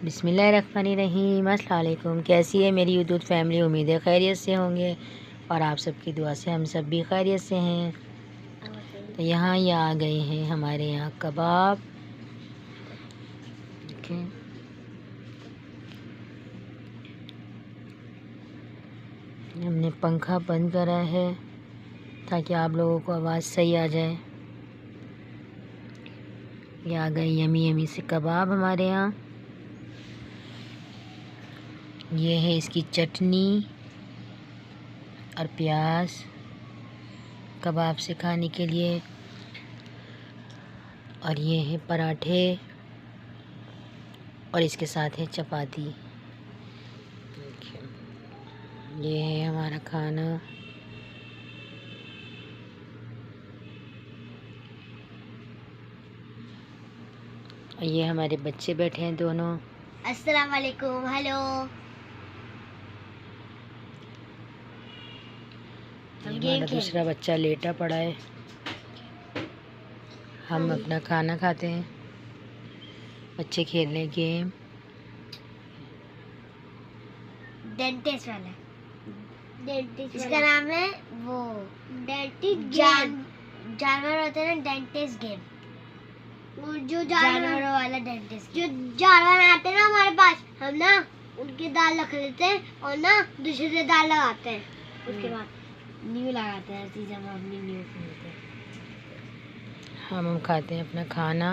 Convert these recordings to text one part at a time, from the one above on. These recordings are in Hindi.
बिस्मिल्लाहिर्रहमानिर्रहीम। अस्सलाम वालेकुम। कैसी है मेरी यूट्यूब फैमिली? उम्मीद है खैरियत से होंगे और आप सबकी दुआ से हम सब भी खैरियत से हैं। तो यहाँ ये आ गए हैं हमारे यहाँ कबाब। हमने पंखा बंद करा है ताकि आप लोगों को आवाज़ सही आ जाए। ये आ गए यमी यमी से कबाब हमारे यहाँ। ये है इसकी चटनी और प्याज कबाब से खाने के लिए, और ये है पराठे और इसके साथ है चपाती। ये है हमारा खाना। और ये हमारे बच्चे बैठे हैं दोनों। अस्सलाम वालेकुम। हेलो। हमारा दूसरा बच्चा लेटा पड़ा है। हम अपना खाना खाते हैं, बच्चे खेल रहे गेम। डेंटिस्ट वाला, इसका नाम है वो डेंटिस्ट जानवर होते हैं ना, डेंटिस्ट गेम। वो जो जानवरों वाला डेंटिस्ट, जो जानवर आते हैं ना हमारे पास, हम ना उनके दाल रख लेते हैं और ना दूसरे दाल लगाते हैं, उसके बाद न्यू लगाते हैं। ऐसी जब हम न्यू खाते हैं। हम खाते हैं अपना खाना।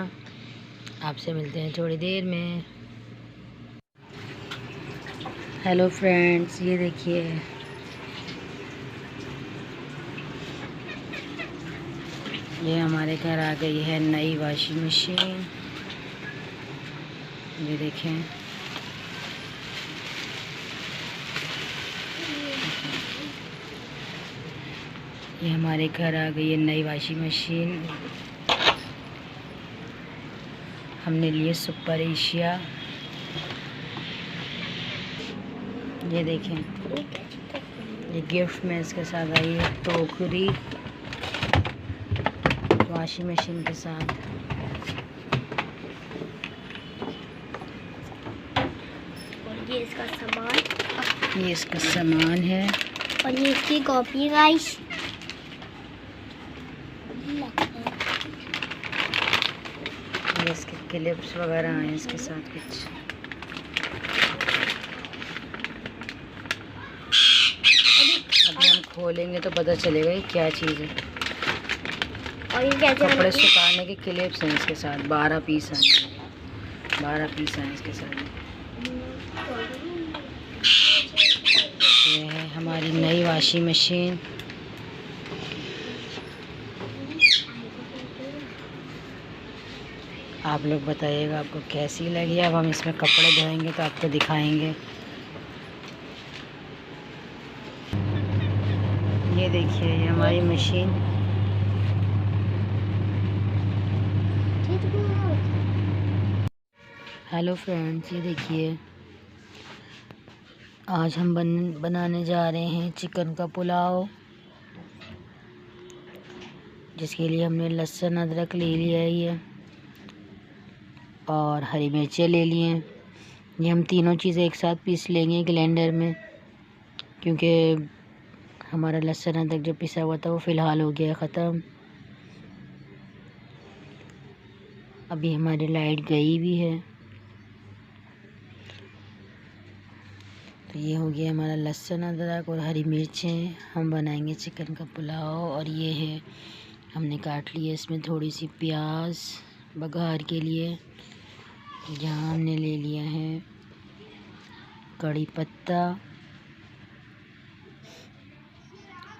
आपसे मिलते हैं थोड़ी देर में। हेलो फ्रेंड्स, ये देखिए ये हमारे घर आ गई है नई वॉशिंग मशीन। ये देखें, ये हमारे घर आ गई है नई वॉशिंग मशीन। हमने लिए सुपर एशिया। ये देखें, ये गिफ्ट में इसके साथ आई है टोकरी वॉशिंग मशीन के साथ। और ये इसका सामान, ये इसका सामान है और ये इसकी कॉपी गाइस। ये इसके क्लिप्स वगैरह हैं इसके साथ कुछ। अभी हम खोलेंगे तो पता चलेगा ये क्या चीज़ है। और ये कैसे कपड़े सुखाने के क्लिप्स हैं इसके साथ। 12 पीस हैं, 12 पीस हैं इसके साथ। ये है हमारी नई वॉशिंग मशीन। आप लोग बताइएगा आपको कैसी लगी। अब हम इसमें कपड़े धोएंगे तो आपको दिखाएंगे। ये देखिए, ये हमारी मशीन। हेलो फ्रेंड्स, ये देखिए आज हम बनाने जा रहे हैं चिकन का पुलाव, जिसके लिए हमने लहसुन अदरक ले लिया है ये, और हरी मिर्चें ले लिए हैं। ये हम तीनों चीज़ें एक साथ पीस लेंगे ग्राइंडर में, क्योंकि हमारा लहसुन अदरक जो पिसा हुआ था वो फ़िलहाल हो गया ख़त्म। अभी हमारी लाइट गई भी है। तो ये हो गया हमारा लहसुन अदरक और हरी मिर्चें। हम बनाएंगे चिकन का पुलाव। और ये है हमने काट लिया इसमें थोड़ी सी प्याज बघार के लिए। यहाँ हमने ले लिया है कड़ी पत्ता।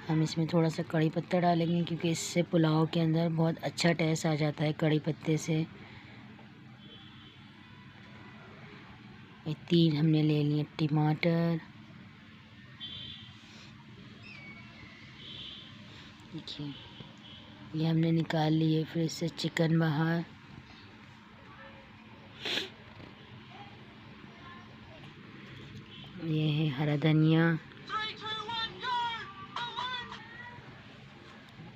हम इसमें थोड़ा सा कड़ी पत्ता डालेंगे क्योंकि इससे पुलाव के अंदर बहुत अच्छा टेस्ट आ जाता है कड़ी पत्ते से। 3 हमने ले लिए टमाटर। देखिए, ये हमने निकाल लिए फिर इससे चिकन बाहर। ये है हरा धनिया।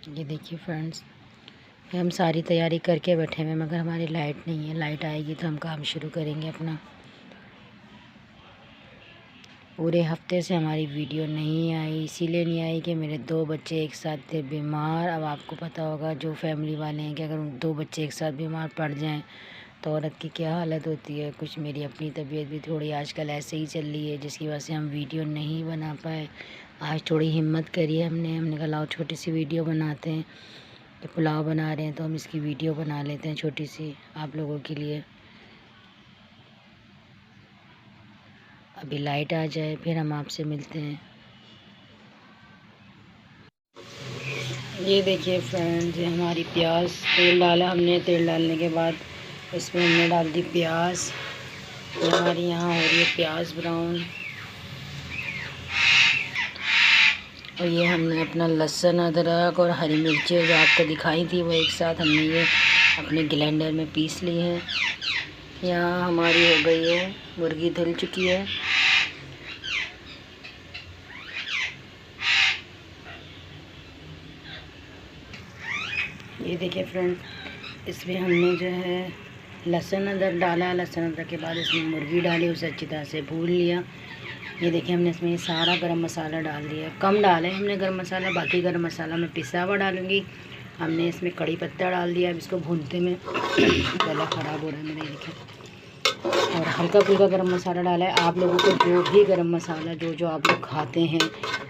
ये देखिए फ्रेंड्स, हम सारी तैयारी करके बैठे हुए, मगर हमारी लाइट नहीं है। लाइट आएगी तो हम काम शुरू करेंगे अपना। पूरे हफ्ते से हमारी वीडियो नहीं आई, इसीलिए नहीं आई कि मेरे 2 बच्चे एक साथ थे बीमार। अब आपको पता होगा जो फैमिली वाले हैं कि अगर 2 बच्चे एक साथ बीमार पड़ जाएं तो औरत की क्या हालत होती है। कुछ मेरी अपनी तबीयत भी थोड़ी आजकल ऐसे ही चल रही है, जिसकी वजह से हम वीडियो नहीं बना पाए। आज थोड़ी हिम्मत करी हमने कहा लाओ छोटी सी वीडियो बनाते हैं। तो पुलाव बना रहे हैं तो हम इसकी वीडियो बना लेते हैं छोटी सी आप लोगों के लिए। अभी लाइट आ जाए फिर हम आपसे मिलते हैं। ये देखिए फ्रेंड्स, ये हमारी प्याज, तेल डाला हमने। तेल डालने के बाद इसमें हमने डाल दी प्याज। ये हमारी यहाँ हो रही है प्याज ब्राउन। और ये हमने अपना लहसुन, अदरक और हरी मिर्चें जो आपको दिखाई थी वो एक साथ हमने ये अपने ग्राइंडर में पीस ली है। यहाँ हमारी हो गई है, मुर्गी धुल चुकी है। ये देखिए फ्रेंड, इसमें हमने जो है लहसुन अदरक डाला। लहसुन अदरक के बाद इसमें मुर्गी डाली, उसे अच्छी तरह से भून लिया। ये देखिए हमने इसमें सारा गरम मसाला डाल दिया। कम डाला है हमने गरम मसाला, बाकी गरम मसाला मैं पिसा हुआ डालूँगी। हमने इसमें कड़ी पत्ता डाल दिया। अब इसको भूनते में गला ख़राब हो रहा है मेरा, देखिए। और हल्का फुल्का गरम मसाला डाला है। आप लोगों को जो भी गरम मसाला जो आप लोग खाते हैं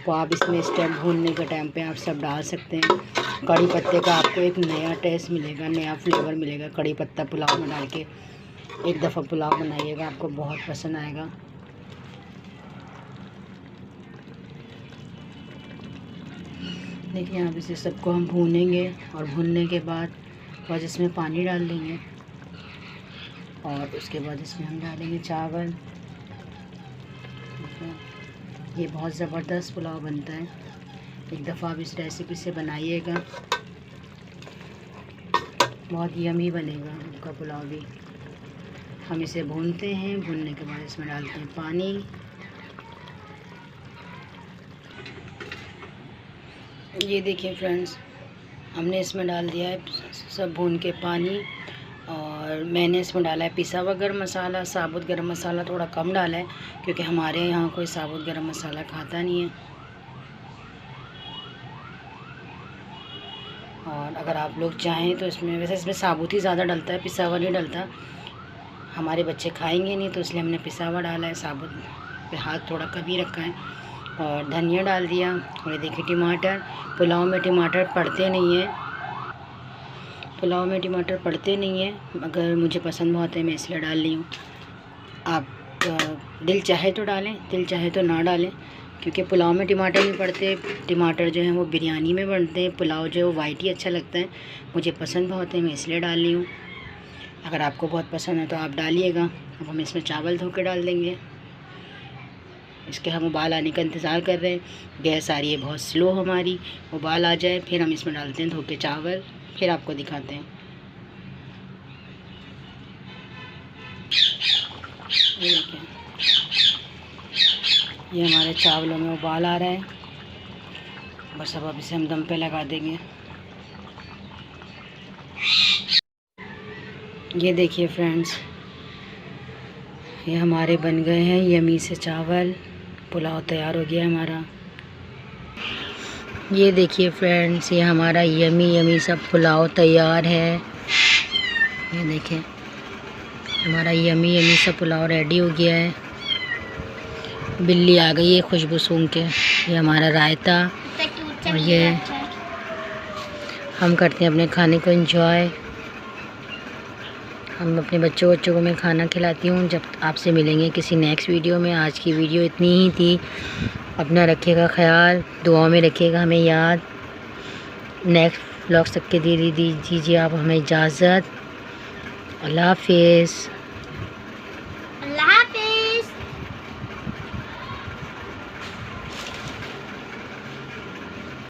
वो आप इसमें इस टाइम भूनने के टाइम पे आप सब डाल सकते हैं। कड़ी पत्ते का आपको एक नया टेस्ट मिलेगा, नया फ्लेवर मिलेगा। कड़ी पत्ता पुलाव में डाल के एक दफ़ा पुलाव बनाइएगा, आपको बहुत पसंद आएगा। देखिए यहाँ इसे सबको हम भूनेंगे और भूनने के बाद बस इसमें पानी डाल देंगे और उसके बाद इसमें हम डालेंगे चावल। ये बहुत ज़बरदस्त पुलाव बनता है, एक दफ़ा आप इस रेसिपी से बनाइएगा, बहुत यमी बनेगा आपका पुलाव भी। हम इसे भूनते हैं, भूनने के बाद इसमें डालते हैं पानी। ये देखिए फ्रेंड्स, हमने इसमें डाल दिया है सब भून के पानी। और मैंने इसमें डाला है पिसा हुआ गरम मसाला। साबुत गरम मसाला थोड़ा कम डाला है क्योंकि हमारे यहाँ कोई साबुत गरम मसाला खाता नहीं है। और अगर आप लोग चाहें तो इसमें, वैसे इसमें साबुत ही ज़्यादा डलता है, पिसा हुआ नहीं डलता। हमारे बच्चे खाएंगे नहीं तो इसलिए हमने पिसा हुआ डाला है। साबुत पे हाथ थोड़ा कम ही रखा है। और धनिया डाल दिया। और ये देखिए टमाटर, पुलाव में टमाटर पड़ते नहीं है, पुलाव में टमाटर पड़ते नहीं है, मगर मुझे पसंद बहुत है, मैं इसलिए डाल रही हूँ। आप दिल चाहे तो डालें, दिल चाहे तो ना डालें, क्योंकि पुलाव में टमाटर नहीं पड़ते। टमाटर जो है वो बिरयानी में बनते हैं, पुलाव जो है वो वाइट ही अच्छा लगता है। मुझे पसंद बहुत है, मैं इसलिए डाल रही हूँ। अगर आपको बहुत पसंद है तो आप डालिएगा। अब हम इसमें चावल धो के डाल देंगे। इसके हम उबाल आने का इंतज़ार कर रहे हैं। गैस आ रही है बहुत स्लो हमारी, उबाल आ जाए फिर हम इसमें डालते हैं धो के चावल, फिर आपको दिखाते हैं। ये देखिए, ये हमारे चावलों में उबाल आ रहा है। बस अब इसे हम दम पे लगा देंगे। ये देखिए फ्रेंड्स, ये हमारे बन गए हैं यमी से चावल। पुलाव तैयार हो गया हमारा। ये देखिए फ्रेंड्स, ये हमारा यमी सा पुलाव तैयार है। ये देखिए हमारा यमी सा पुलाव रेडी हो गया है। बिल्ली आ गई है खुशबू सूंघ के। ये हमारा रायता, और ये हम करते हैं अपने खाने को एंजॉय। हम अपने बच्चों को मैं खाना खिलाती हूँ। जब आपसे मिलेंगे किसी नेक्स्ट वीडियो में। आज की वीडियो इतनी ही थी। अपना रखिएगा ख्याल, दुआ में रखिएगा हमें याद। नेक्स्ट व्लॉग तक के दीजिए आप हमें इजाज़त। अल्लाह हाफिज़।